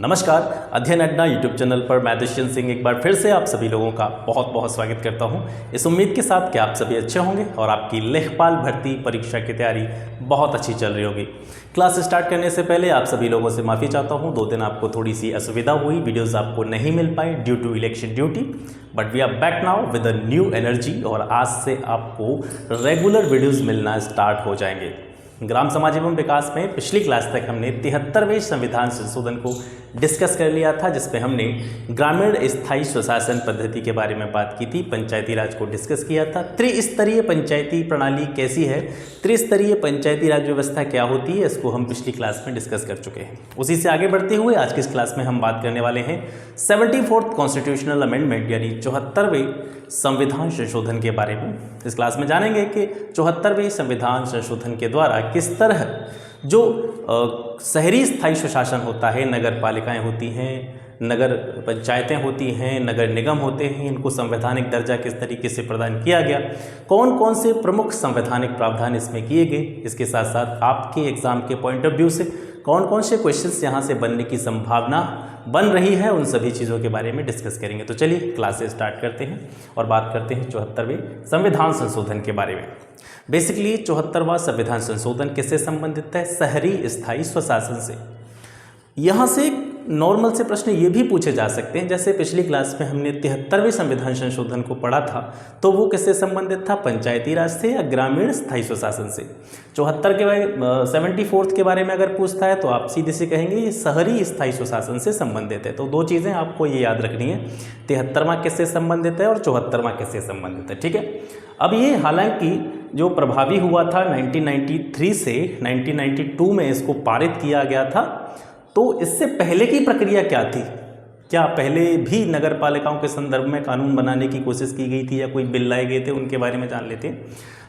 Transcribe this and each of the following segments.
नमस्कार, अध्ययन अड्डा यूट्यूब चैनल पर मैं दुष्यंत सिंह एक बार फिर से आप सभी लोगों का बहुत बहुत स्वागत करता हूं, इस उम्मीद के साथ कि आप सभी अच्छे होंगे और आपकी लेखपाल भर्ती परीक्षा की तैयारी बहुत अच्छी चल रही होगी। क्लास स्टार्ट करने से पहले आप सभी लोगों से माफ़ी चाहता हूं, 2 दिन आपको थोड़ी सी असुविधा हुई, वीडियोज़ आपको नहीं मिल पाए due to election duty, but we are back now with a new energy और आज से आपको रेगुलर वीडियोज़ मिलना स्टार्ट हो जाएंगे। ग्राम समाज एवं विकास में पिछली क्लास तक हमने 73वें संविधान संशोधन को डिस्कस कर लिया था, जिसपे हमने ग्रामीण स्थायी स्वशासन पद्धति के बारे में बात की थी, पंचायती राज को डिस्कस किया था। त्रिस्तरीय पंचायती प्रणाली कैसी है, त्रिस्तरीय पंचायती राज व्यवस्था क्या होती है, इसको हम पिछली क्लास में डिस्कस कर चुके हैं। उसी से आगे बढ़ते हुए आज की इस क्लास में हम बात करने वाले हैं 74th कॉन्स्टिट्यूशनल अमेंडमेंट यानी 74वें संविधान संशोधन के बारे में। इस क्लास में जानेंगे कि 74वें संविधान संशोधन के द्वारा किस तरह जो शहरी स्थायी स्वशासन होता है, नगर पालिकाएँ होती हैं, नगर पंचायतें होती हैं, नगर निगम होते हैं, इनको संवैधानिक दर्जा किस तरीके से प्रदान किया गया, कौन कौन से प्रमुख संवैधानिक प्रावधान इसमें किए गए, इसके साथ साथ आपके एग्ज़ाम के पॉइंट ऑफ व्यू से कौन कौन से क्वेश्चंस यहाँ से बनने की संभावना बन रही है, उन सभी चीज़ों के बारे में डिस्कस करेंगे। तो चलिए क्लासेस स्टार्ट करते हैं और बात करते हैं 74वें संविधान संशोधन के बारे में। बेसिकली 74वां संविधान संशोधन किससे संबंधित है? शहरी स्थायी स्वशासन से। यहाँ से नॉर्मल से प्रश्न ये भी पूछे जा सकते हैं, जैसे पिछली क्लास में हमने 73वें संविधान संशोधन को पढ़ा था, तो वो किससे संबंधित था? पंचायती राज से या ग्रामीण स्थायी स्वशासन से। 74th के बारे में अगर पूछता है तो आप सीधे से कहेंगे ये शहरी स्थायी स्वशासन से संबंधित है। तो 2 चीज़ें आपको ये याद रखनी है, 73वां किससे संबंधित है और 74वां किससे संबंधित है। ठीक है, अब ये हालांकि जो प्रभावी हुआ था 1993 से 1992 में इसको पारित किया गया था, तो इससे पहले की प्रक्रिया क्या थी? क्या पहले भी नगर पालिकाओं के संदर्भ में कानून बनाने की कोशिश की गई थी या कोई बिल लाए गए थे, उनके बारे में जान लेते हैं।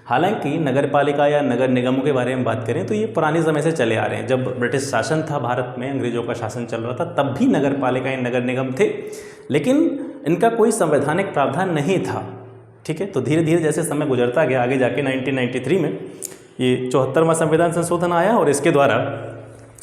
हालांकि नगर पालिका या नगर निगमों के बारे में बात करें तो ये पुराने समय से चले आ रहे हैं। जब ब्रिटिश शासन था भारत में, अंग्रेजों का शासन चल रहा था, तब भी नगर पालिकाएँ नगर निगम थे, लेकिन इनका कोई संवैधानिक प्रावधान नहीं था। ठीक है, तो धीरे धीरे जैसे समय गुजरता गया, आगे जाके 1993 में ये 74वां संविधान संशोधन आया और इसके द्वारा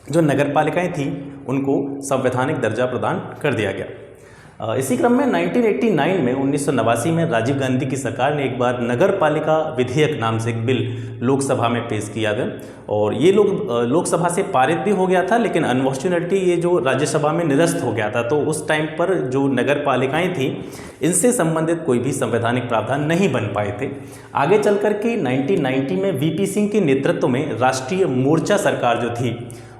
जो नगर पालिकाएँ थीं उनको संवैधानिक दर्जा प्रदान कर दिया गया। इसी क्रम में 1989 में 1989 में राजीव गांधी की सरकार ने एक बार नगर पालिका विधेयक नाम से एक बिल लोकसभा में पेश किया गया और ये लोकसभा से पारित भी हो गया था, लेकिन अनफॉर्चुनेटली ये जो राज्यसभा में निरस्त हो गया था। तो उस टाइम पर जो नगर पालिकाएँ थीं इनसे संबंधित कोई भी संवैधानिक प्रावधान नहीं बन पाए थे। आगे चल कर के 1990 में वीपी सिंह के नेतृत्व में राष्ट्रीय मोर्चा सरकार जो थी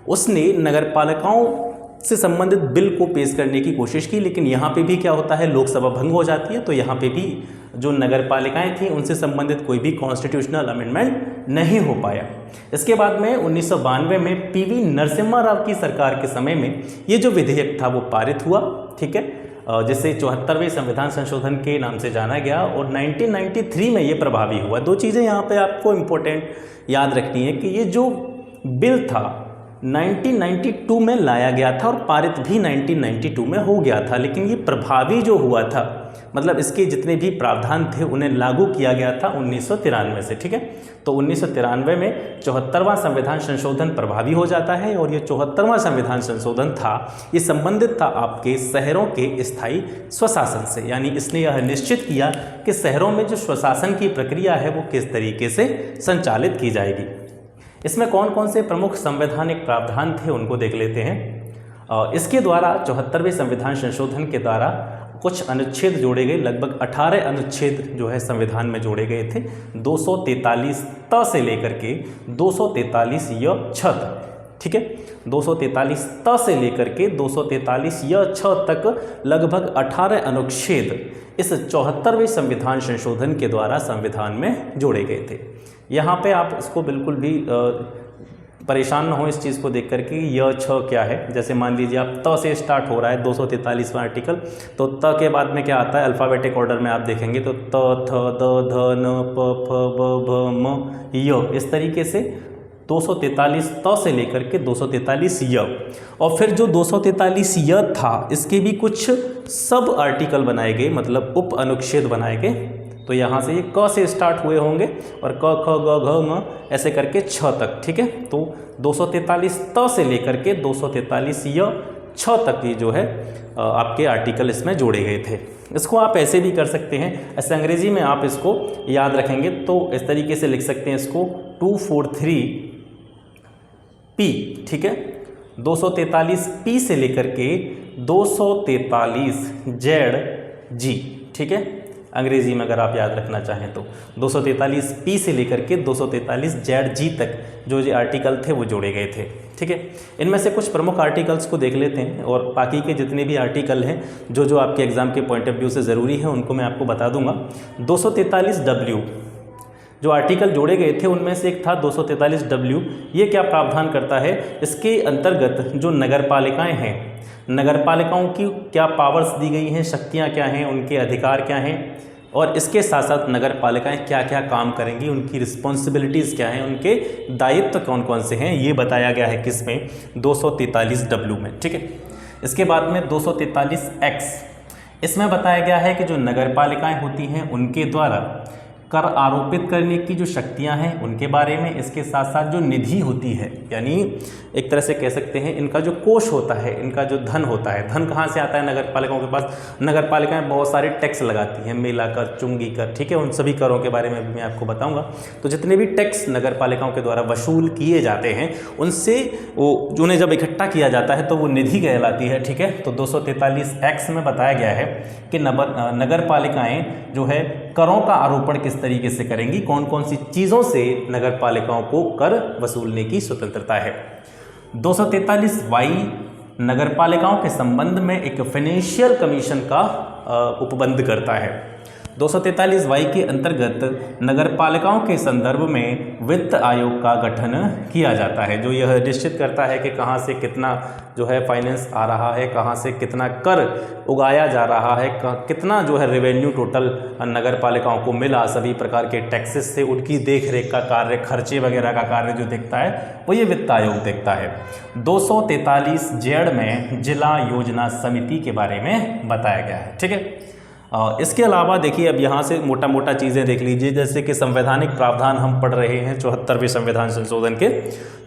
उसने नगर पालिकाओं से संबंधित बिल को पेश करने की कोशिश की, लेकिन यहाँ पे भी क्या होता है, लोकसभा भंग हो जाती है। तो यहाँ पे भी जो नगर पालिकाएँ थीं उनसे संबंधित कोई भी कॉन्स्टिट्यूशनल अमेंडमेंट नहीं हो पाया। इसके बाद में 1992 में पीवी नरसिम्हा राव की सरकार के समय में ये जो विधेयक था वो पारित हुआ। ठीक है, जिसे 74वें संविधान संशोधन के नाम से जाना गया और 1993 में ये प्रभावी हुआ। 2 चीज़ें यहाँ पर आपको इम्पोर्टेंट याद रखनी है कि ये जो बिल था 1992 में लाया गया था और पारित भी 1992 में हो गया था, लेकिन ये प्रभावी जो हुआ था, मतलब इसके जितने भी प्रावधान थे उन्हें लागू किया गया था 1993 से। ठीक है, तो 1993 में 74वां संविधान संशोधन प्रभावी हो जाता है और ये 74वां संविधान संशोधन था, ये संबंधित था आपके शहरों के स्थायी स्वशासन से। यानी इसने यह निश्चित किया कि शहरों में जो स्वशासन की प्रक्रिया है वो किस तरीके से संचालित की जाएगी। इसमें कौन कौन से प्रमुख संवैधानिक प्रावधान थे उनको देख लेते हैं। इसके द्वारा 74वें संविधान संशोधन के द्वारा कुछ अनुच्छेद जोड़े गए, लगभग 18 अनुच्छेद जो है संविधान में जोड़े गए थे, 243 त से लेकर के 243 य छ तक। ठीक है, 243 त से लेकर के 243 य छ तक लगभग 18 अनुच्छेद इस 74वें संविधान संशोधन के द्वारा संविधान में जोड़े गए थे। यहाँ पे आप इसको बिल्कुल भी परेशान न हो इस चीज़ को देख करके य छ क्या है। जैसे मान लीजिए आप त से स्टार्ट हो रहा है 243वां आर्टिकल, तो त के बाद में क्या आता है, अल्फ़ाबेटिक ऑर्डर में आप देखेंगे तो त थ द ध न प फ ब भ म य, इस तरीके से 243 त से लेकर के 243 य। और फिर जो 243 य था इसके भी कुछ सब आर्टिकल बनाए गए, मतलब उप अनुच्छेद बनाए गए। तो यहाँ से ये क से स्टार्ट हुए होंगे और क ख ग घ म ऐसे करके छ तक। ठीक है, तो 243 त से लेकर के 243 य 6 तक ये जो है आपके आर्टिकल इसमें जोड़े गए थे। इसको आप ऐसे भी कर सकते हैं, ऐसे अंग्रेजी में आप इसको याद रखेंगे तो इस तरीके से लिख सकते हैं इसको 243P, ठीक है, 243P से लेकर के 243ZG, ठीक है, अंग्रेजी में अगर आप याद रखना चाहें तो 243P से लेकर के 243ZG तक जो ये आर्टिकल थे वो जोड़े गए थे, ठीक है। इनमें से कुछ प्रमुख आर्टिकल्स को देख लेते हैं और बाकी के जितने भी आर्टिकल हैं जो आपके एग्जाम के पॉइंट ऑफ व्यू से ज़रूरी है उनको मैं आपको बता दूंगा। 243W जो आर्टिकल जोड़े गए थे उनमें से एक था 243W। ये क्या प्रावधान करता है, इसके अंतर्गत जो नगर पालिकाएँ हैं, नगर पालिकाओं की क्या पावर्स दी गई हैं, शक्तियाँ क्या हैं, उनके अधिकार क्या हैं, और इसके साथ साथ नगर पालिकाएँ क्या क्या काम करेंगी, उनकी रिस्पॉन्सिबिलिटीज़ क्या हैं, उनके दायित्व कौन कौन से हैं, ये बताया गया है किस में, 243W में, ठीक है। इसके बाद में 243X, इसमें बताया गया है कि जो नगर पालिकाएँ होती हैं उनके द्वारा कर आरोपित करने की जो शक्तियां हैं उनके बारे में, इसके साथ साथ जो निधि होती है, यानी एक तरह से कह सकते हैं इनका जो कोष होता है, इनका जो धन होता है, धन कहाँ से आता है नगर पालिकाओं के पास। नगर पालिकाएं बहुत सारे टैक्स लगाती हैं, मेला कर, चुंगी कर, ठीक है, उन सभी करों के बारे में भी मैं आपको बताऊंगा। तो जितने भी टैक्स नगर पालिकाओं के द्वारा वसूल किए जाते हैं उनसे वो उन्हें जब इकट्ठा किया जाता है तो वो निधि कहलाती है, ठीक है। तो 243X में बताया गया है कि नगर पालिकाएँ जो है करों का आरोपण किस तरीके से करेंगी, कौन कौन सी चीज़ों से नगर पालिकाओं को कर वसूलने की स्वतंत्रता है। 243Y नगर पालिकाओं के संबंध में एक फाइनेंशियल कमीशन का उपबंध करता है। 243Y के अंतर्गत नगर पालिकाओं के संदर्भ में वित्त आयोग का गठन किया जाता है, जो यह निश्चित करता है कि कहाँ से कितना जो है फाइनेंस आ रहा है, कहाँ से कितना कर उगाया जा रहा है, कितना जो है रेवेन्यू टोटल नगर पालिकाओं को मिला, सभी प्रकार के टैक्सेस से उनकी देखरेख का कार्य, खर्चे वगैरह का कार्य जो देखता है वो ये वित्त आयोग देखता है। 243Z में जिला योजना समिति के बारे में बताया गया है, ठीक है। इसके अलावा देखिए अब यहाँ से मोटा मोटा चीज़ें देख लीजिए, जैसे कि संवैधानिक प्रावधान हम पढ़ रहे हैं 74वें संविधान संशोधन के,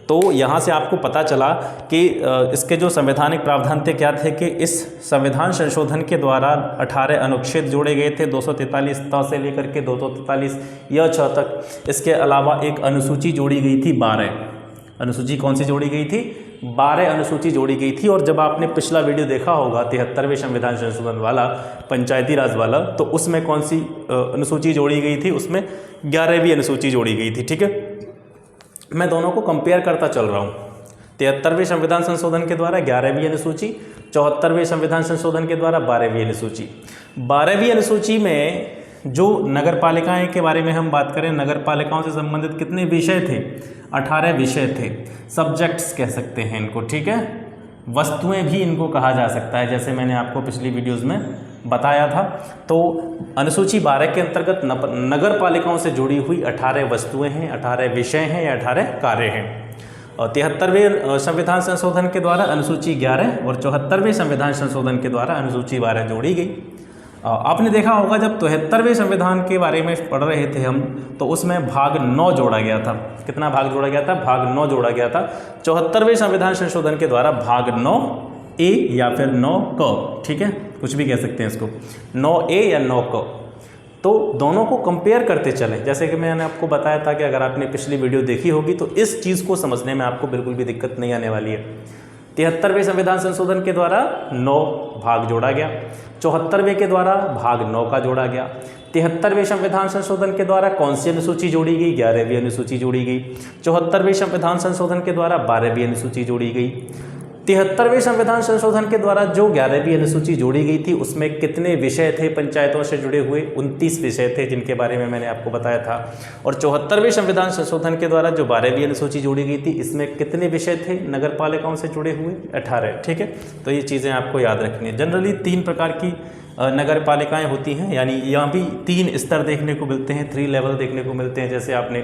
तो यहाँ से आपको पता चला कि इसके जो संवैधानिक प्रावधान थे क्या थे कि इस संविधान संशोधन के द्वारा 18 अनुच्छेद जोड़े गए थे, 243 से लेकर के 243 तक। इसके अलावा एक अनुसूची जोड़ी गई थी 12, अनुसूची कौन सी जोड़ी गई थी, 12 अनुसूची जोड़ी गई थी। और जब आपने पिछला वीडियो देखा होगा 73वें संविधान संशोधन वाला, पंचायती राज वाला, तो उसमें कौन सी अनुसूची जोड़ी गई थी, उसमें 11वीं अनुसूची जोड़ी गई थी, ठीक है। मैं दोनों को कंपेयर करता चल रहा हूँ, 73वें संविधान संशोधन के द्वारा 11वीं अनुसूची, 74वें संविधान संशोधन के द्वारा 12वीं अनुसूची। 12वीं अनुसूची में जो नगर पालिकाएं के बारे में हम बात करें, नगर पालिकाओं से संबंधित कितने विषय थे, 18 विषय थे, सब्जेक्ट्स कह सकते हैं इनको, ठीक है। वस्तुएं भी इनको कहा जा सकता है, जैसे मैंने आपको पिछली वीडियोस में बताया था। तो अनुसूची 12 के अंतर्गत नगर पालिकाओं से जुड़ी हुई 18 वस्तुएं हैं, 18 विषय हैं या 18 कार्य हैं। और 73वें संविधान संशोधन के द्वारा अनुसूची 11 और 74वें संविधान संशोधन के द्वारा अनुसूची 12 जोड़ी गई। आपने देखा होगा जब 73वें संविधान के बारे में पढ़ रहे थे हम, तो उसमें भाग 9 जोड़ा गया था। कितना भाग जोड़ा गया था, भाग 9 जोड़ा गया था। 74वें संविधान संशोधन के द्वारा भाग 9A या फिर 9क, ठीक है, कुछ भी कह सकते हैं इसको, 9A या 9क। तो दोनों को कंपेयर करते चलें, जैसे कि मैंने आपको बताया था कि अगर आपने पिछली वीडियो देखी होगी तो इस चीज़ को समझने में आपको बिल्कुल भी दिक्कत नहीं आने वाली है। 73वें संविधान संशोधन के द्वारा 9 भाग जोड़ा गया, 74वें के द्वारा भाग 9 का जोड़ा गया। 73वें संविधान संशोधन के द्वारा कौन सी अनुसूची जोड़ी गई, 11वीं अनुसूची जोड़ी गई। 74वें संविधान संशोधन के द्वारा 12वीं अनुसूची जोड़ी गई। 73वें संविधान संशोधन के द्वारा जो 11वीं अनुसूची जोड़ी गई थी उसमें कितने विषय थे पंचायतों से जुड़े हुए, 29 विषय थे जिनके बारे में मैंने आपको बताया था। और 74वें संविधान संशोधन के द्वारा जो 12वीं अनुसूची जोड़ी गई थी इसमें कितने विषय थे नगर पालिकाओं से जुड़े हुए, 18, ठीक है। तो ये चीज़ें आपको याद रखनी है। जनरली 3 प्रकार की नगर पालिकाएँ होती हैं, यानी यहाँ भी 3 स्तर देखने को मिलते हैं, 3 लेवल देखने को मिलते हैं। जैसे आपने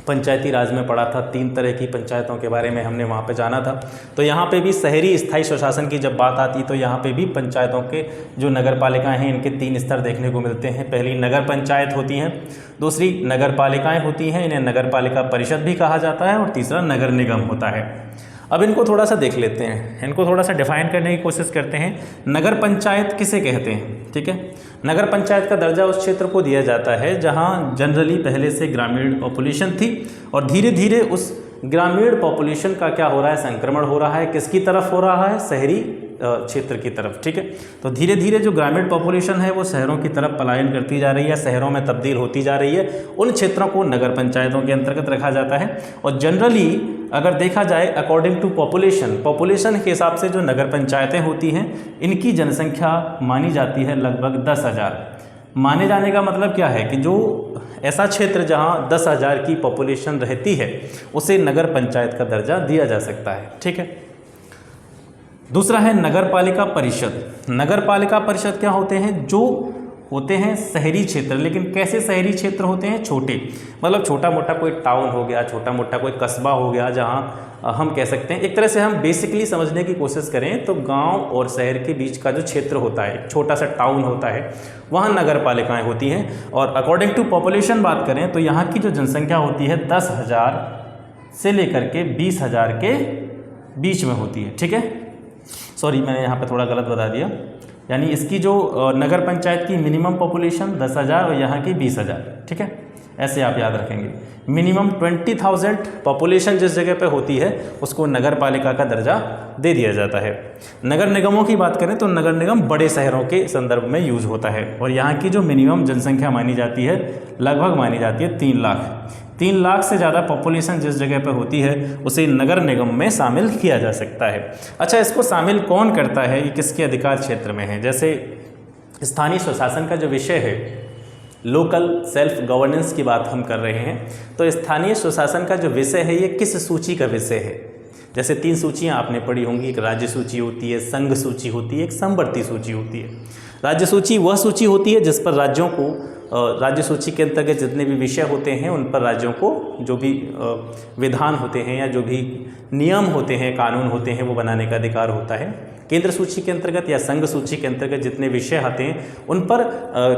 पंचायती राज में पढ़ा था, 3 तरह की पंचायतों के बारे में हमने वहाँ पे जाना था। तो यहाँ पे भी शहरी स्थायी स्वशासन की जब बात आती तो यहाँ पे भी पंचायतों के जो नगर पालिकाएँ हैं इनके 3 स्तर देखने को मिलते हैं। पहली नगर पंचायत होती हैं, दूसरी नगर पालिकाएँ होती हैं, इन्हें नगर पालिका परिषद भी कहा जाता है, और तीसरा नगर निगम होता है। अब इनको थोड़ा सा देख लेते हैं, इनको थोड़ा सा डिफाइन करने की कोशिश करते हैं। नगर पंचायत किसे कहते हैं, ठीक है। नगर पंचायत का दर्जा उस क्षेत्र को दिया जाता है जहां जनरली पहले से ग्रामीण पॉपुलेशन थी और धीरे धीरे उस ग्रामीण पॉपुलेशन का क्या हो रहा है, संक्रमण हो रहा है, किसकी तरफ हो रहा है, शहरी क्षेत्र की तरफ, ठीक है। तो धीरे धीरे जो ग्रामीण पॉपुलेशन है वो शहरों की तरफ पलायन करती जा रही है, शहरों में तब्दील होती जा रही है। उन क्षेत्रों को नगर पंचायतों के अंतर्गत रखा जाता है। और जनरली अगर देखा जाए अकॉर्डिंग टू पॉपुलेशन के हिसाब से जो नगर पंचायतें होती हैं इनकी जनसंख्या मानी जाती है लगभग 10,000। माने जाने का मतलब क्या है कि जो ऐसा क्षेत्र जहां 10,000 की पॉपुलेशन रहती है उसे नगर पंचायत का दर्जा दिया जा सकता है, ठीक है। दूसरा है नगर पालिका परिषद। नगर पालिका परिषद क्या होते हैं, जो होते हैं शहरी क्षेत्र, लेकिन कैसे शहरी क्षेत्र होते हैं, छोटे, मतलब छोटा मोटा कोई टाउन हो गया, छोटा मोटा कोई कस्बा हो गया, जहां हम कह सकते हैं एक तरह से हम बेसिकली समझने की कोशिश करें तो गांव और शहर के बीच का जो क्षेत्र होता है, छोटा सा टाउन होता है, वहाँ नगर पालिकाएँ होती हैं। और अकॉर्डिंग टू पॉपुलेशन बात करें तो यहाँ की जो जनसंख्या होती है 10,000 से लेकर के 20,000 के बीच में होती है, ठीक है। सॉरी, मैंने यहाँ पे थोड़ा गलत बता दिया, यानी इसकी जो नगर पंचायत की मिनिमम पॉपुलेशन 10,000 और यहाँ की 20,000, ठीक है। ऐसे आप याद रखेंगे। मिनिमम 20,000 पॉपुलेशन जिस जगह पे होती है उसको नगर पालिका का दर्जा दे दिया जाता है। नगर निगमों की बात करें तो नगर निगम बड़े शहरों के संदर्भ में यूज होता है और यहाँ की जो मिनिमम जनसंख्या मानी जाती है लगभग मानी जाती है 3 लाख। 3 लाख से ज़्यादा पॉपुलेशन जिस जगह पर होती है उसे नगर निगम में शामिल किया जा सकता है। अच्छा, इसको शामिल कौन करता है, ये किसके अधिकार क्षेत्र में है। जैसे स्थानीय स्वशासन का जो विषय है, लोकल सेल्फ गवर्नेंस की बात हम कर रहे हैं, तो स्थानीय स्वशासन का जो विषय है ये किस सूची का विषय है। जैसे 3 सूचियाँ आपने पढ़ी होंगी, एक राज्य सूची होती है, संघ सूची होती है, एक समवर्ती सूची होती है। राज्य सूची वह सूची होती है जिस पर राज्यों को राज्य सूची के अंतर्गत जितने भी विषय होते हैं उन पर राज्यों को जो भी विधान होते हैं या जो भी नियम होते हैं, कानून होते हैं, वो बनाने का अधिकार होता है। केंद्र सूची के अंतर्गत या संघ सूची के अंतर्गत जितने विषय आते हैं उन पर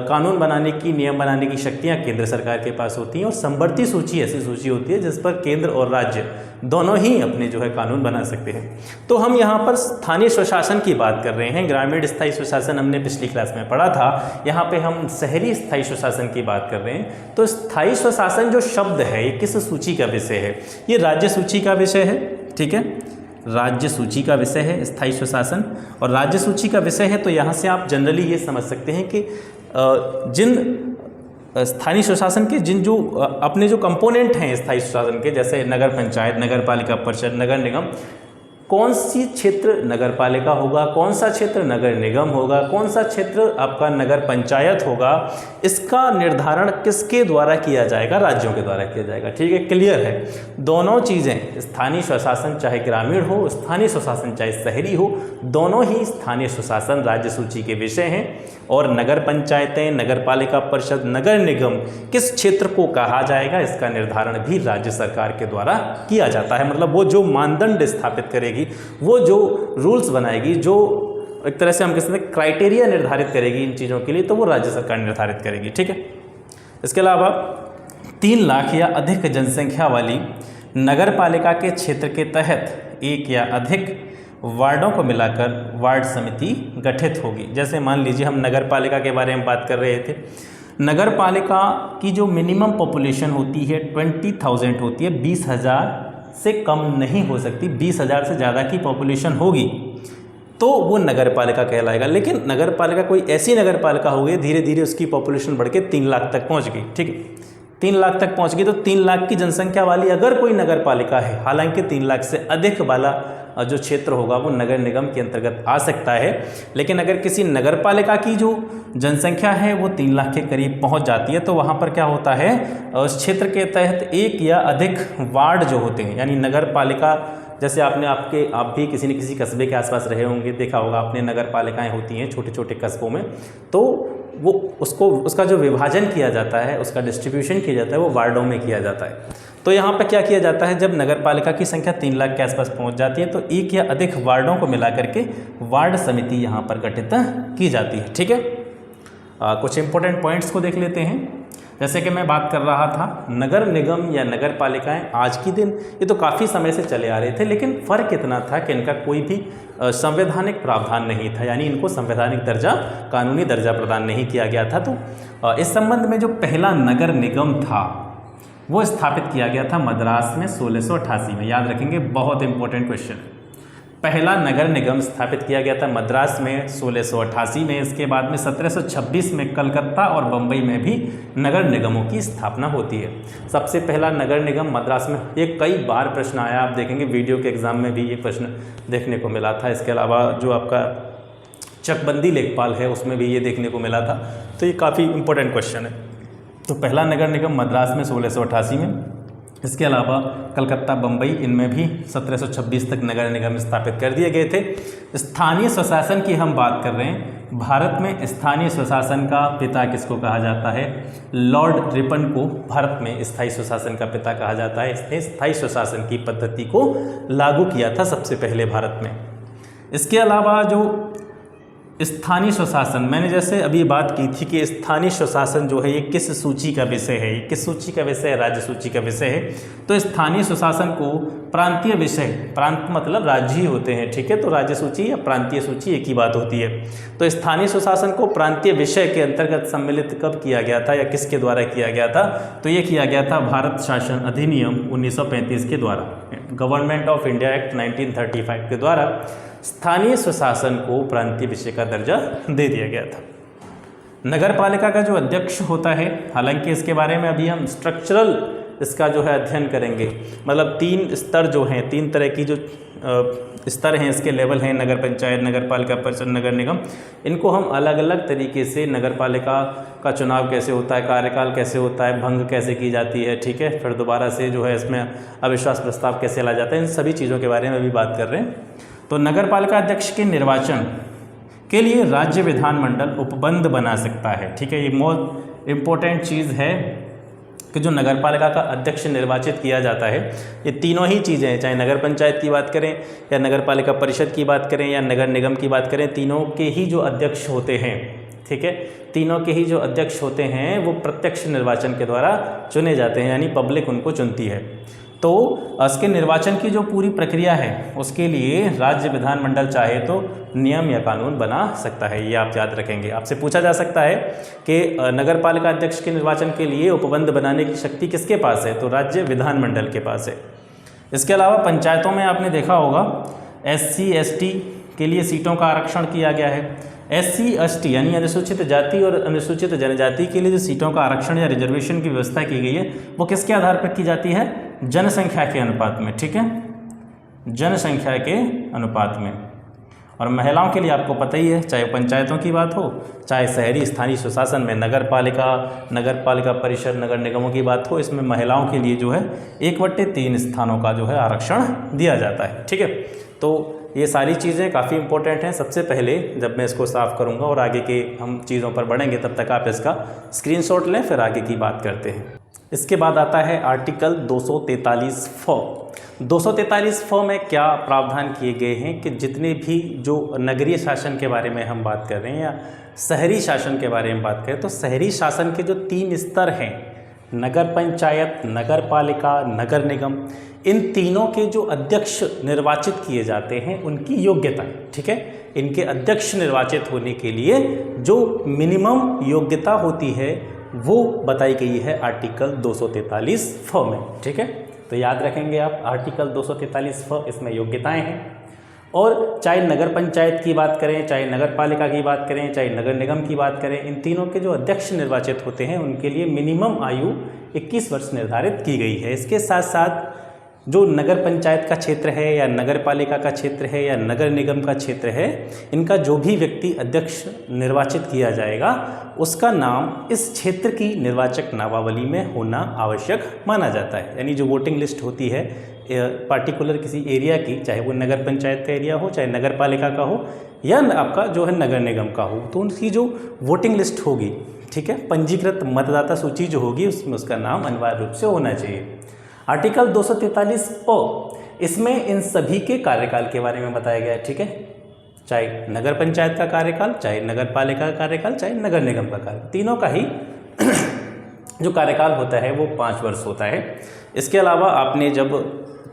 कानून बनाने की, नियम बनाने की शक्तियाँ केंद्र सरकार के पास होती हैं। और समवर्ती सूची ऐसी सूची होती है जिस पर केंद्र और राज्य दोनों ही अपने जो है कानून बना सकते हैं। तो हम यहाँ पर स्थानीय स्वशासन की बात कर रहे हैं। ग्रामीण स्थायी स्वशासन हमने पिछली क्लास में पढ़ा था, यहाँ पे हम शहरी स्थायी स्वशासन की बात कर रहे हैं। तो स्थायी स्वशासन जो शब्द है ये किस सूची का विषय है, ये राज्य सूची का विषय है, ठीक है। राज्य सूची का विषय है स्थायी स्वशासन। और राज्य सूची का विषय है तो यहाँ से आप जनरली ये समझ सकते हैं कि जिन स्थानीय स्वशासन के जिन जो अपने जो कंपोनेंट हैं स्थायी स्वशासन के, जैसे नगर पंचायत, नगर पालिका परिषद, नगर निगम, कौन सी क्षेत्र नगर पालिका होगा, कौन सा क्षेत्र नगर निगम होगा, कौन सा क्षेत्र आपका नगर पंचायत होगा, इसका निर्धारण किसके द्वारा किया जाएगा, राज्यों के द्वारा किया जाएगा, ठीक है। क्लियर है, दोनों चीज़ें, स्थानीय स्वशासन चाहे ग्रामीण हो, स्थानीय स्वशासन चाहे शहरी हो, दोनों ही स्थानीय स्वशासन राज्य सूची के विषय हैं। और नगर पंचायतें, नगर पालिका परिषद, नगर निगम किस क्षेत्र को कहा जाएगा इसका निर्धारण भी राज्य सरकार के द्वारा किया जाता है। मतलब वो जो मानदंड स्थापित करेगी, वो जो रूल्स बनाएगी, जो एक तरह से हम कह सकते हैं क्राइटेरिया निर्धारित करेगी इन चीज़ों के लिए, तो वो राज्य सरकार निर्धारित करेगी, ठीक है। इसके अलावा 3 लाख या अधिक जनसंख्या वाली नगर पालिका के क्षेत्र के तहत 1 या अधिक वार्डों को मिलाकर वार्ड समिति गठित होगी। जैसे मान लीजिए हम नगर पालिका के बारे में बात कर रहे थे, नगर पालिका की जो मिनिमम पॉपुलेशन होती है 20,000 होती है, 20,000 से कम नहीं हो सकती। 20,000 से ज़्यादा की पॉपुलेशन होगी तो वो नगर पालिका कहलाएगा। लेकिन नगर पालिका कोई ऐसी नगर पालिका हो गई धीरे धीरे उसकी पॉपुलेशन बढ़ के 3 लाख तक पहुँच गई, ठीक है। 3 लाख तक पहुँच गई तो 3 लाख की जनसंख्या वाली अगर कोई नगर पालिका है, हालांकि 3 लाख से अधिक वाला जो क्षेत्र होगा वो नगर निगम के अंतर्गत आ सकता है। लेकिन अगर किसी नगर पालिका की जो जनसंख्या है वो 3 लाख के करीब पहुंच जाती है तो वहां पर क्या होता है, उस क्षेत्र के तहत 1 या अधिक वार्ड जो होते हैं, यानी नगर पालिका, जैसे आप भी किसी न किसी कस्बे के आसपास रहे होंगे, देखा होगा आपने, नगर पालिकाएं होती हैं छोटे छोटे कस्बों में, तो वो उसका जो विभाजन किया जाता है, उसका डिस्ट्रीब्यूशन किया जाता है, वो वार्डों में किया जाता है। तो यहाँ पर क्या किया जाता है, जब नगर पालिका की संख्या 3 लाख के आसपास पहुँच जाती है तो 1 या अधिक वार्डों को मिला करके वार्ड समिति यहाँ पर गठित की जाती है, ठीक है। कुछ इंपॉर्टेंट पॉइंट्स को देख लेते हैं। जैसे कि मैं बात कर रहा था, नगर निगम या नगर पालिकाएं आज की दिन ये तो काफ़ी समय से चले आ रहे थे, लेकिन फ़र्क इतना था कि इनका कोई भी संवैधानिक प्रावधान नहीं था, यानी इनको संवैधानिक दर्जा, कानूनी दर्जा प्रदान नहीं किया गया था। तो इस संबंध में जो पहला नगर निगम था वो स्थापित किया गया था मद्रास में 1688 में। याद रखेंगे, बहुत इंपॉर्टेंट क्वेश्चन है। पहला नगर निगम स्थापित किया गया था मद्रास में 1688 में। इसके बाद में 1726 में कलकत्ता और बम्बई में भी नगर निगमों की स्थापना होती है। सबसे पहला नगर निगम मद्रास में, ये कई बार प्रश्न आया, आप देखेंगे वीडियो के एग्जाम में भी ये प्रश्न देखने को मिला था। इसके अलावा जो आपका चकबंदी लेखपाल है उसमें भी ये देखने को मिला था, तो ये काफ़ी इंपॉर्टेंट क्वेश्चन है। तो पहला नगर निगम मद्रास में 1688 में, इसके अलावा कलकत्ता, बम्बई, इनमें भी 1726 तक नगर निगम स्थापित कर दिए गए थे। स्थानीय स्वशासन की हम बात कर रहे हैं। भारत में स्थानीय स्वशासन का पिता किसको कहा जाता है? लॉर्ड रिपन को भारत में स्थायी स्वशासन का पिता कहा जाता है। इसने स्थायी स्वशासन की पद्धति को लागू किया था सबसे पहले भारत में। इसके अलावा जो स्थानीय स्वशासन, मैंने जैसे अभी बात की थी कि स्थानीय स्वशासन जो है ये किस सूची का विषय है, ये किस सूची का विषय है? राज्य सूची का विषय है। तो स्थानीय स्वशासन को प्रांतीय विषय, प्रांत मतलब राज्य ही होते हैं, ठीक है, तो राज्य सूची या प्रांतीय सूची एक ही बात होती है। तो स्थानीय स्वशासन को प्रांतीय विषय के अंतर्गत सम्मिलित कब किया गया था या किसके द्वारा किया गया था? तो ये किया गया था भारत शासन अधिनियम 1935 के द्वारा, गवर्नमेंट ऑफ इंडिया एक्ट 1935 के द्वारा स्थानीय स्वशासन को प्रांतीय विषय का दर्जा दे दिया गया था। नगर पालिका का जो अध्यक्ष होता है, हालांकि इसके बारे में अभी हम स्ट्रक्चरल इसका जो है अध्ययन करेंगे, मतलब 3 स्तर जो हैं, 3 तरह की जो स्तर हैं, इसके लेवल हैं, नगर पंचायत, नगर पालिका परिषद, नगर निगम। इनको हम अलग अलग तरीके से, नगर पालिका का चुनाव कैसे होता है, कार्यकाल कैसे होता है, भंग कैसे की जाती है, ठीक है, फिर दोबारा से जो है इसमें अविश्वास प्रस्ताव कैसे ला जाता है, इन सभी चीज़ों के बारे में अभी बात कर रहे हैं। तो नगर पालिका अध्यक्ष के निर्वाचन के लिए राज्य विधानमंडल उपबंध बना सकता है, ठीक है। ये मोस्ट इम्पोर्टेंट चीज़ है कि जो नगर पालिका का अध्यक्ष निर्वाचित किया जाता है, ये तीनों ही चीज़ें हैं, चाहे नगर पंचायत की बात करें या नगर पालिका परिषद की बात करें या नगर निगम की बात करें, तीनों के ही जो अध्यक्ष होते हैं, ठीक है, तीनों के ही जो अध्यक्ष होते हैं वो प्रत्यक्ष निर्वाचन के द्वारा चुने जाते हैं, यानी पब्लिक उनको चुनती है। तो उसके निर्वाचन की जो पूरी प्रक्रिया है उसके लिए राज्य विधानमंडल चाहे तो नियम या कानून बना सकता है, ये आप याद रखेंगे। आपसे पूछा जा सकता है कि नगर पालिका अध्यक्ष के निर्वाचन के लिए उपबंध बनाने की शक्ति किसके पास है? तो राज्य विधानमंडल के पास है। इसके अलावा पंचायतों में आपने देखा होगा SC ST के लिए सीटों का आरक्षण किया गया है। SC ST यानी अनुसूचित जाति और अनुसूचित जनजाति के लिए जो सीटों का आरक्षण या रिजर्वेशन की व्यवस्था की गई है वो किसके आधार पर की जाती है? जनसंख्या के अनुपात में, ठीक है, जनसंख्या के अनुपात में। और महिलाओं के लिए आपको पता ही है, चाहे पंचायतों की बात हो, चाहे शहरी स्थानीय स्वशासन में नगर पालिका परिषद, नगर निगमों की बात हो, इसमें महिलाओं के लिए जो है 1/3 स्थानों का जो है आरक्षण दिया जाता है, ठीक है। तो ये सारी चीज़ें काफ़ी इंपॉर्टेंट हैं। सबसे पहले जब मैं इसको साफ़ करूँगा और आगे के हम चीज़ों पर बढ़ेंगे, तब तक आप इसका स्क्रीनशॉट लें, फिर आगे की बात करते हैं। इसके बाद आता है आर्टिकल 243(फ). 243(फ) में क्या प्रावधान किए गए हैं कि जितने भी जो नगरीय शासन के बारे में हम बात कर रहे हैं या शहरी शासन के बारे में बात करें, तो शहरी शासन के जो 3 स्तर हैं, नगर पंचायत, नगर पालिका, नगर निगम, इन तीनों के जो अध्यक्ष निर्वाचित किए जाते हैं उनकी योग्यता, ठीक है, इनके अध्यक्ष निर्वाचित होने के लिए जो मिनिमम योग्यता होती है वो बताई गई है आर्टिकल 243(फ) में, ठीक है। तो याद रखेंगे आप आर्टिकल 243(फ), इसमें योग्यताएं हैं। और चाहे नगर पंचायत की बात करें, चाहे नगर पालिका की बात करें, चाहे नगर निगम की बात करें, इन तीनों के जो अध्यक्ष निर्वाचित होते हैं उनके लिए मिनिमम आयु 21 वर्ष निर्धारित की गई है। इसके साथ साथ जो नगर पंचायत का क्षेत्र है या नगर पालिका का क्षेत्र है या नगर निगम का क्षेत्र है, इनका जो भी व्यक्ति अध्यक्ष निर्वाचित किया जाएगा उसका नाम इस क्षेत्र की निर्वाचक नामावली में होना आवश्यक माना जाता है। यानी जो वोटिंग लिस्ट होती है पार्टिकुलर किसी एरिया की, चाहे वो नगर पंचायत का एरिया हो, चाहे नगर पालिका का हो या आपका जो है नगर निगम का हो, तो उनकी जो वोटिंग लिस्ट होगी, ठीक है, पंजीकृत मतदाता सूची जो होगी उसमें उसका नाम अनिवार्य रूप से होना चाहिए। आर्टिकल 243(प), इसमें इन सभी के कार्यकाल के बारे में बताया गया है, ठीक है, चाहे नगर पंचायत का कार्यकाल, चाहे नगर पालिका का कार्यकाल, चाहे नगर निगम का कार्यकाल, तीनों का ही जो कार्यकाल होता है वो 5 वर्ष होता है। इसके अलावा आपने जब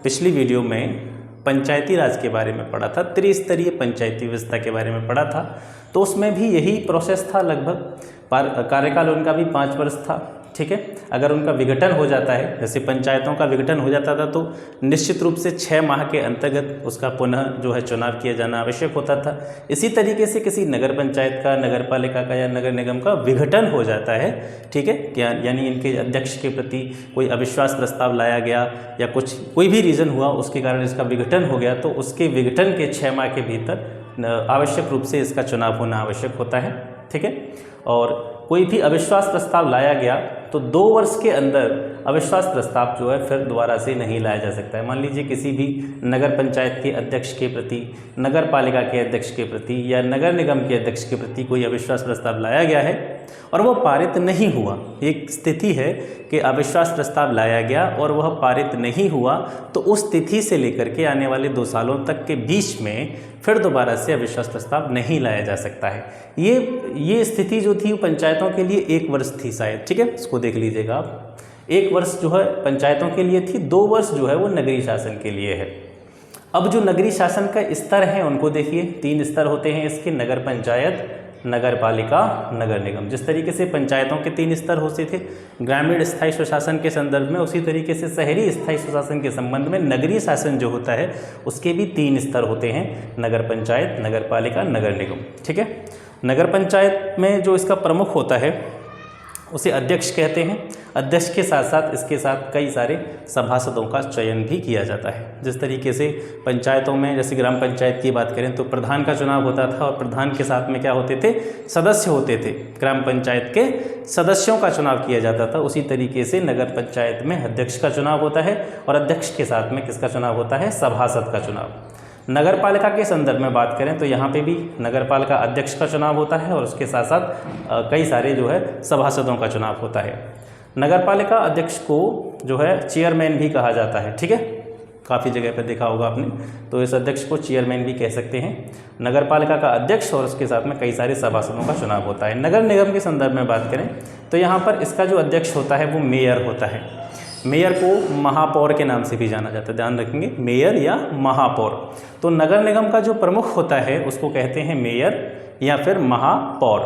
पिछली वीडियो में पंचायती राज के बारे में पढ़ा था, त्रिस्तरीय पंचायती व्यवस्था के बारे में पढ़ा था, तो उसमें भी यही प्रोसेस था लगभग। कार्यकाल उनका भी 5 वर्ष था, ठीक है। अगर उनका विघटन हो जाता है, जैसे पंचायतों का विघटन हो जाता था, तो निश्चित रूप से 6 माह के अंतर्गत उसका पुनः जो है चुनाव किया जाना आवश्यक होता था। इसी तरीके से किसी नगर पंचायत का, नगर पालिका का या नगर निगम का विघटन हो जाता है, ठीक है, यानी इनके अध्यक्ष के प्रति कोई अविश्वास प्रस्ताव लाया गया या कोई भी रीज़न हुआ उसके कारण इसका विघटन हो गया, तो उसके विघटन के 6 माह के भीतर आवश्यक रूप से इसका चुनाव होना आवश्यक होता है, ठीक है। और कोई भी अविश्वास प्रस्ताव लाया गया तो 2 वर्ष के अंदर अविश्वास प्रस्ताव जो है फिर दोबारा से नहीं लाया जा सकता है। मान लीजिए किसी भी नगर पंचायत के अध्यक्ष के प्रति, नगर पालिका के अध्यक्ष के प्रति या नगर निगम के अध्यक्ष के प्रति कोई अविश्वास प्रस्ताव लाया गया है और वह पारित नहीं हुआ। एक स्थिति है कि अविश्वास प्रस्ताव लाया गया और वह पारित नहीं हुआ, तो उस तिथि से लेकर के आने वाले 2 सालों तक के बीच में फिर दोबारा से अविश्वास प्रस्ताव नहीं लाया जा सकता है। ये स्थिति जो थी पंचायतों के लिए 1 वर्ष थी शायद, ठीक है, इसको देख लीजिएगा आप। 1 वर्ष जो है पंचायतों के लिए थी, 2 वर्ष जो है वो नगरीय शासन के लिए है। अब जो नगरीय शासन का स्तर है उनको देखिए, 3 स्तर होते हैं इसके, नगर पंचायत, नगर पालिका, नगर निगम। जिस तरीके से पंचायतों के 3 स्तर होते थे ग्रामीण स्थायी स्वशासन के संदर्भ में, उसी तरीके से शहरी स्थायी स्वशासन के संबंध में नगरीय शासन जो होता है उसके भी 3 स्तर होते हैं, नगर पंचायत, नगर पालिका, नगर निगम, ठीक है। नगर पंचायत में जो इसका प्रमुख होता है उसे अध्यक्ष कहते हैं। अध्यक्ष के साथ साथ इसके साथ कई सारे सभासदों का चयन भी किया जाता है। जिस तरीके से पंचायतों में, जैसे ग्राम पंचायत की बात करें तो प्रधान का चुनाव होता था और प्रधान के साथ में क्या होते थे, सदस्य होते थे, ग्राम पंचायत के सदस्यों का चुनाव किया जाता था। उसी तरीके से नगर पंचायत में अध्यक्ष का चुनाव होता है और अध्यक्ष के साथ में किसका चुनाव होता है, सभासद का चुनाव। नगर पालिका के संदर्भ में बात करें तो यहाँ पे भी नगर पालिका अध्यक्ष का चुनाव होता है और उसके साथ साथ कई सारे जो है सभासदों का चुनाव होता है। नगर पालिका अध्यक्ष को जो है चेयरमैन भी कहा जाता है, ठीक है, काफ़ी जगह पे देखा होगा आपने, तो इस अध्यक्ष को चेयरमैन भी कह सकते हैं। नगर पालिका का अध्यक्ष और उसके साथ में कई सारे सभासदों का चुनाव होता है। नगर निगम के संदर्भ में बात करें तो यहाँ पर इसका जो अध्यक्ष होता है वो मेयर होता है। मेयर को महापौर के नाम से भी जाना जाता है, ध्यान रखेंगे, मेयर या महापौर। तो नगर निगम का जो प्रमुख होता है उसको कहते हैं मेयर या फिर महापौर,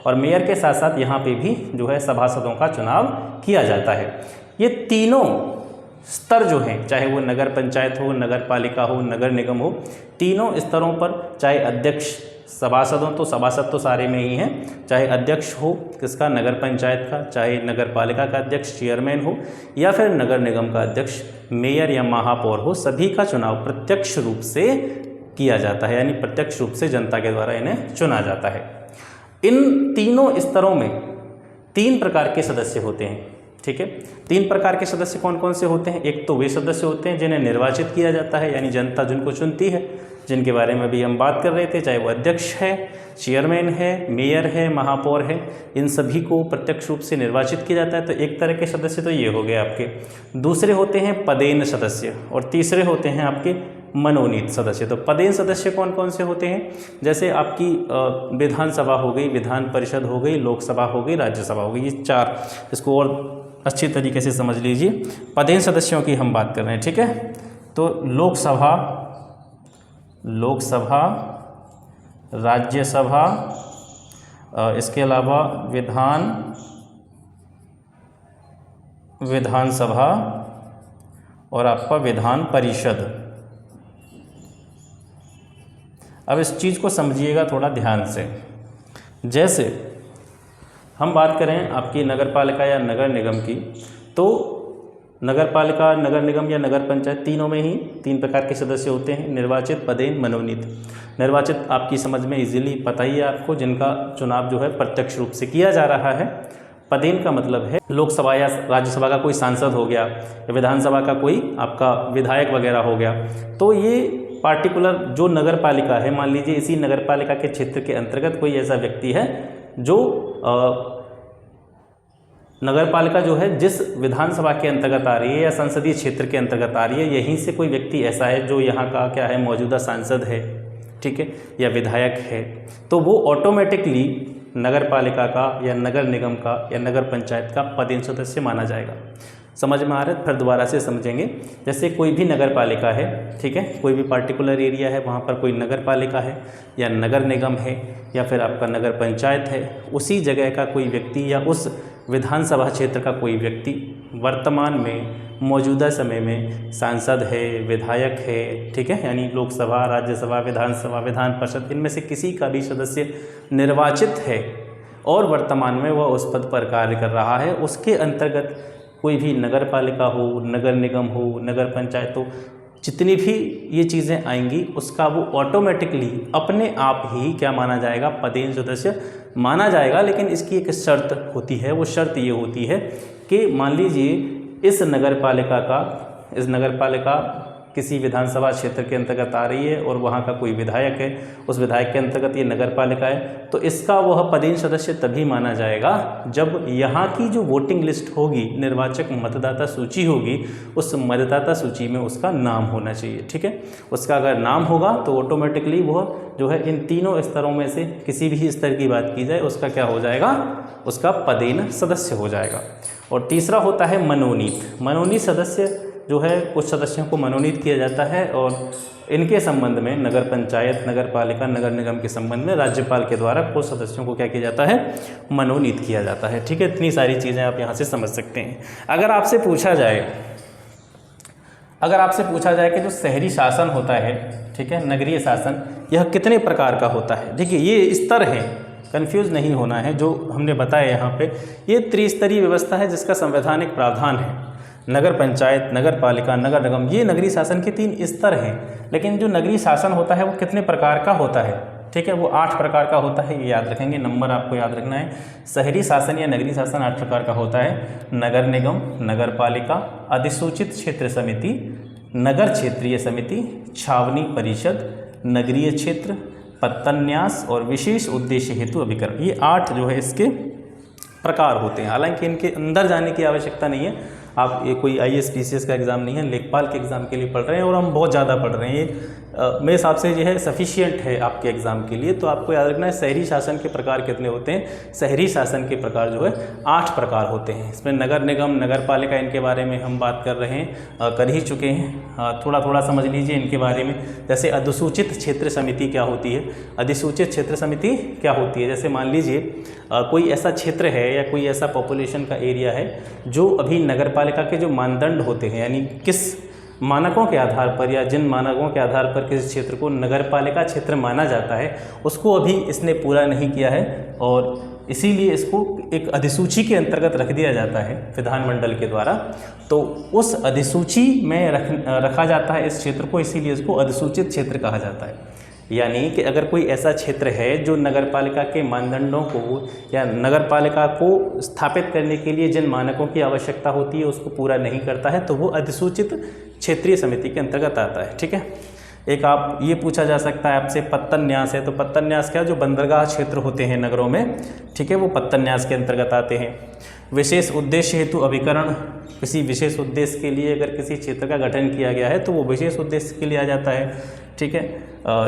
और मेयर के साथ साथ यहाँ पे भी जो है सभासदों का चुनाव किया जाता है। ये तीनों स्तर जो हैं, चाहे वो नगर पंचायत हो, नगर पालिका हो, नगर निगम हो, तीनों स्तरों पर चाहे अध्यक्ष, सभासदों तो सभासद तो सारे में ही हैं, चाहे अध्यक्ष हो किसका, नगर पंचायत का, चाहे नगर पालिका का अध्यक्ष चेयरमैन हो या फिर नगर निगम का अध्यक्ष मेयर या महापौर हो, सभी का चुनाव प्रत्यक्ष रूप से किया जाता है, यानी प्रत्यक्ष रूप से जनता के द्वारा इन्हें चुना जाता है। इन तीनों स्तरों में 3 प्रकार के सदस्य होते हैं, ठीक है। 3 प्रकार के सदस्य कौन कौन से होते हैं? एक तो वे सदस्य होते हैं जिन्हें निर्वाचित किया जाता है, यानी जनता जिनको चुनती है, जिनके बारे में भी हम बात कर रहे थे, चाहे वो अध्यक्ष है, चेयरमैन है, मेयर है, महापौर है, इन सभी को प्रत्यक्ष रूप से निर्वाचित किया जाता है। तो एक तरह के सदस्य तो ये हो गए आपके। दूसरे होते हैं पदेन सदस्य और तीसरे होते हैं आपके मनोनीत सदस्य। तो पदेन सदस्य कौन कौन से होते हैं? जैसे आपकी विधानसभा हो गई, विधान परिषद हो गई, लोकसभा हो गई, राज्यसभा हो गई, ये 4, इसको और अच्छी तरीके से समझ लीजिए। पदेन सदस्यों की हम बात कर रहे हैं, ठीक है। तो लोकसभा, राज्यसभा, इसके अलावा विधानसभा और आपका विधान परिषद। अब इस चीज़ को समझिएगा थोड़ा ध्यान से। जैसे हम बात करें आपकी नगर पालिका या नगर निगम की, तो नगर पालिका, नगर निगम या नगर पंचायत, तीनों में ही 3 प्रकार के सदस्य होते हैं, निर्वाचित, पदेन, मनोनीत। निर्वाचित आपकी समझ में इजीली पता ही है आपको, जिनका चुनाव जो है प्रत्यक्ष रूप से किया जा रहा है। पदेन का मतलब है लोकसभा या राज्यसभा का कोई सांसद हो गया या विधानसभा का कोई आपका विधायक वगैरह हो गया। तो ये पार्टिकुलर जो नगर पालिका है, मान लीजिए इसी नगर पालिका के क्षेत्र के अंतर्गत कोई ऐसा व्यक्ति है जो नगर पालिका जो है जिस विधानसभा के अंतर्गत आ रही है या संसदीय क्षेत्र के अंतर्गत आ रही है, यहीं से कोई व्यक्ति ऐसा है जो यहाँ का क्या है, मौजूदा सांसद है, ठीक है, या विधायक है, तो वो ऑटोमेटिकली नगर पालिका का या नगर निगम का या नगर पंचायत का पदेन सदस्य माना जाएगा। समझ में आ रहा है? फिर दोबारा से समझेंगे। जैसे कोई भी नगर पालिका है, ठीक है, कोई भी पार्टिकुलर एरिया है, वहाँ पर कोई नगर पालिका है या नगर निगम है या फिर आपका नगर पंचायत है, उसी जगह का कोई व्यक्ति या उस विधानसभा क्षेत्र का कोई व्यक्ति वर्तमान में मौजूदा समय में सांसद है, विधायक है, ठीक है, यानी लोकसभा, राज्यसभा, विधानसभा, विधान परिषद, इनमें से किसी का भी सदस्य निर्वाचित है और वर्तमान में वह उस पद पर कार्य कर रहा है, उसके अंतर्गत कोई भी नगर पालिका हो, नगर निगम हो, नगर पंचायत हो, जितनी भी ये चीज़ें आएंगी उसका वो ऑटोमेटिकली अपने आप ही क्या माना जाएगा, पदेन सदस्य माना जाएगा। लेकिन इसकी एक शर्त होती है, वो शर्त ये होती है कि मान लीजिए इस नगर पालिका किसी विधानसभा क्षेत्र के अंतर्गत आ रही है और वहाँ का कोई विधायक है, उस विधायक के अंतर्गत ये नगर पालिका है, तो इसका वह पदेन सदस्य तभी माना जाएगा जब यहाँ की जो वोटिंग लिस्ट होगी, निर्वाचक मतदाता सूची होगी, उस मतदाता सूची में उसका नाम होना चाहिए, ठीक है। उसका अगर नाम होगा तो ऑटोमेटिकली वह जो है इन तीनों स्तरों में से किसी भी स्तर की बात की जाए उसका क्या हो जाएगा, उसका पदेन सदस्य हो जाएगा। और तीसरा होता है मनोनीत। मनोनीत सदस्य जो है, कुछ सदस्यों को मनोनीत किया जाता है और इनके संबंध में नगर पंचायत, नगर पालिका, नगर निगम के संबंध में राज्यपाल के द्वारा कुछ सदस्यों को क्या किया जाता है, मनोनीत किया जाता है, ठीक है। इतनी सारी चीज़ें आप यहाँ से समझ सकते हैं। अगर आपसे पूछा जाए कि जो शहरी शासन होता है, ठीक है, नगरीय शासन, यह कितने प्रकार का होता है। देखिए ये स्तर है, कंफ्यूज नहीं होना है। जो हमने बताया यहाँ पे, ये त्रिस्तरीय व्यवस्था है जिसका संवैधानिक प्रावधान है। नगर पंचायत, नगर पालिका, नगर निगम, ये नगरीय शासन के 3 स्तर हैं। लेकिन जो नगरीय शासन होता है वो कितने प्रकार का होता है, ठीक है, वो 8 प्रकार का होता है। ये याद रखेंगे, नंबर आपको याद रखना है। शहरी शासन या नगरीय शासन 8 प्रकार का होता है। नगर निगम, नगर पालिका, अधिसूचित क्षेत्र समिति, नगर क्षेत्रीय समिति, छावनी परिषद, नगरीय क्षेत्र, पत्तन्यास और विशेष उद्देश्य हेतु अभिकरण। ये 8 जो है इसके प्रकार होते हैं। हालांकि इनके अंदर जाने की आवश्यकता नहीं है। आप ये कोई IAS PCS का एग्ज़ाम नहीं है, लेखपाल के एग्ज़ाम के लिए पढ़ रहे हैं और हम बहुत ज़्यादा पढ़ रहे हैं। ये मेरे हिसाब से जो है सफिशिएंट है आपके एग्ज़ाम के लिए। तो आपको याद रखना है शहरी शासन के प्रकार कितने होते हैं। शहरी शासन के प्रकार जो है 8 प्रकार होते हैं। इसमें नगर निगम, नगर पालिका, इनके बारे में हम बात कर रहे हैं, कर ही चुके हैं। थोड़ा थोड़ा समझ लीजिए इनके बारे में। जैसे अधिसूचित क्षेत्र समिति क्या होती है, अधिसूचित क्षेत्र समिति क्या होती है। जैसे मान लीजिए कोई ऐसा क्षेत्र है या कोई ऐसा पॉपुलेशन का एरिया है जो अभी नगर पालिका के जो मानदंड होते हैं, यानी किस मानकों के आधार पर या जिन मानकों के आधार पर किसी क्षेत्र को नगर पालिका क्षेत्र माना जाता है, उसको अभी इसने पूरा नहीं किया है और इसीलिए इसको एक अधिसूची के अंतर्गत रख दिया जाता है विधानमंडल के द्वारा। तो उस अधिसूची में रखा जाता है इस क्षेत्र को, इसीलिए इसको अधिसूचित क्षेत्र कहा जाता है। यानी कि अगर कोई ऐसा क्षेत्र है जो नगरपालिका के मानदंडों को या नगरपालिका को स्थापित करने के लिए जिन मानकों की आवश्यकता होती है उसको पूरा नहीं करता है, तो वो अधिसूचित क्षेत्रीय समिति के अंतर्गत आता है, ठीक है। एक आप ये पूछा जा सकता है आपसे, पत्तन्यास है, तो पत्तन्यास क्या, जो बंदरगाह क्षेत्र होते हैं नगरों में, ठीक है, वो पत्तन्यास के अंतर्गत आते हैं। विशेष उद्देश्य हेतु अभिकरण, किसी विशेष उद्देश्य के लिए अगर किसी क्षेत्र का गठन किया गया है तो वो विशेष उद्देश्य के लिए आ जाता है, ठीक है।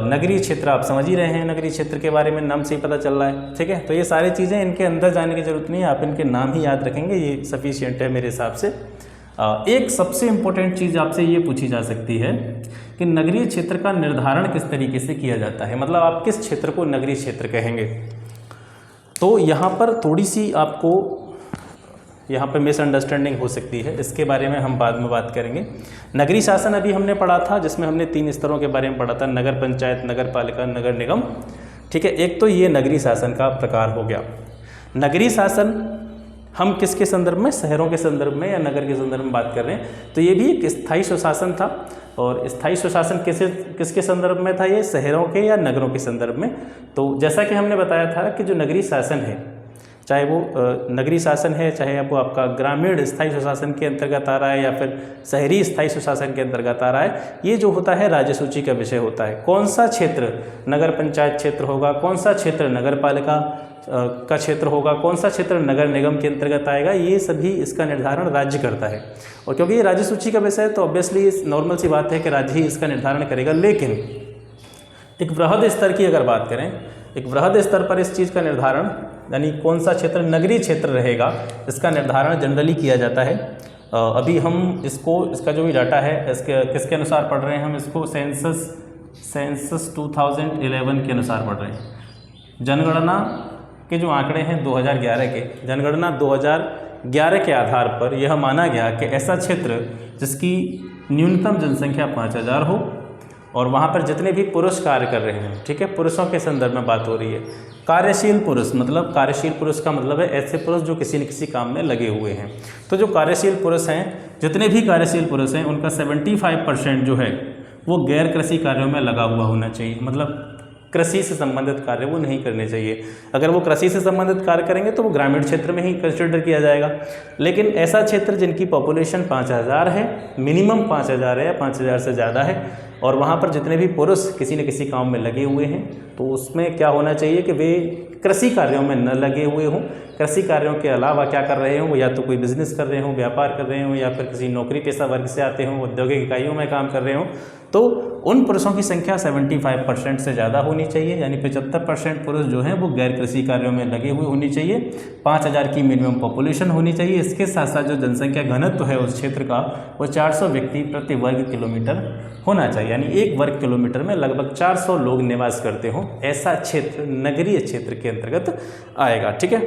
नगरीय क्षेत्र आप समझ ही रहे हैं, नगरीय क्षेत्र के बारे में नाम से ही पता चल रहा है, ठीक है। तो ये सारी चीज़ें, इनके अंदर जाने की जरूरत नहीं है, आप इनके नाम ही याद रखेंगे, ये सफिशिएंट है मेरे हिसाब से। एक सबसे इम्पोर्टेंट चीज़ आपसे ये पूछी जा सकती है कि नगरीय क्षेत्र का निर्धारण किस तरीके से किया जाता है, मतलब आप किस क्षेत्र को नगरीय क्षेत्र कहेंगे। तो यहाँ पर थोड़ी सी आपको यहाँ पर मिसअंडरस्टैंडिंग हो सकती है, इसके बारे में हम बाद में बात करेंगे। नगरीय शासन अभी हमने पढ़ा था जिसमें हमने 3 स्तरों के बारे में पढ़ा था, नगर पंचायत, नगर पालिका, नगर निगम, ठीक है। एक तो ये नगरीय शासन का प्रकार हो गया। नगरीय शासन हम किसके संदर्भ में, शहरों के संदर्भ में या नगर के संदर्भ में बात कर रहे हैं, तो ये भी एक स्थायी स्वशासन था। और स्थायी स्वशासन किसके संदर्भ में था, ये शहरों के या नगरों के संदर्भ में। तो जैसा कि हमने बताया था कि जो नगरीय शासन है, चाहे वो नगरीय शासन है, चाहे वो आपका ग्रामीण स्थायी स्वशासन के अंतर्गत आ रहा है या फिर शहरी स्थायी स्वशासन के अंतर्गत आ रहा है, ये जो होता है राज्य सूची का विषय होता है। कौन सा क्षेत्र नगर पंचायत क्षेत्र होगा, कौन सा क्षेत्र नगर पालिका का क्षेत्र होगा, कौन सा क्षेत्र नगर निगम के अंतर्गत आएगा, ये सभी इसका निर्धारण राज्य करता है। और क्योंकि ये राज्य सूची का विषय है तो ऑब्वियसली नॉर्मल सी बात है कि राज्य ही इसका निर्धारण करेगा। लेकिन एक वृहद स्तर की अगर बात करें एक वृहद स्तर पर इस चीज़ का निर्धारण, यानी कौन सा क्षेत्र नगरीय क्षेत्र रहेगा, इसका निर्धारण जनरली किया जाता है। अभी हम इसका जो भी डाटा है इसके किसके अनुसार पढ़ रहे हैं, हम इसको सेंसस 2011 के अनुसार पढ़ रहे हैं। जनगणना के जो आंकड़े हैं 2011 के, जनगणना 2011 के आधार पर यह माना गया कि ऐसा क्षेत्र जिसकी न्यूनतम जनसंख्या 5000 हो और वहाँ पर जितने भी पुरुष कार्य कर रहे हैं, ठीक है, पुरुषों के संदर्भ में बात हो रही है। कार्यशील पुरुष मतलब, कार्यशील पुरुष का मतलब है ऐसे पुरुष जो किसी न किसी काम में लगे हुए हैं। तो जो कार्यशील पुरुष हैं, जितने भी कार्यशील पुरुष हैं, उनका 75% जो है वो गैर कृषि कार्यों में लगा हुआ होना चाहिए। मतलब कृषि से संबंधित कार्य वो नहीं करने चाहिए। अगर वो कृषि से संबंधित कार्य करेंगे तो वो ग्रामीण क्षेत्र में ही कंसिडर किया जाएगा। लेकिन ऐसा क्षेत्र जिनकी पॉपुलेशन 5000 है, मिनिमम 5000 है या 5000 से ज़्यादा है, और वहाँ पर जितने भी पुरुष किसी न किसी काम में लगे हुए हैं, तो उसमें क्या होना चाहिए कि वे कृषि कार्यों में न लगे हुए हों। कृषि कार्यों के अलावा क्या कर रहे हों, वो या तो कोई बिजनेस कर रहे हों, व्यापार कर रहे हों, या फिर किसी नौकरी पेशा वर्ग से आते हों, औद्योगिक इकाइयों में काम कर रहे हों। तो उन पुरुषों की संख्या 75% से ज़्यादा होनी चाहिए, यानी 75% पुरुष जो हैं वो गैर कृषि कार्यों में लगे हुए होनी चाहिए। 5000 की मिनिमम पॉपुलेशन होनी चाहिए। इसके साथ साथ जो जनसंख्या घनत्व है उस क्षेत्र का वो 400 व्यक्ति प्रति वर्ग किलोमीटर होना चाहिए, यानी 1 वर्ग किलोमीटर में लगभग 400 लोग निवास करते हों, ऐसा क्षेत्र नगरीय क्षेत्र के अंतर्गत आएगा। ठीक है।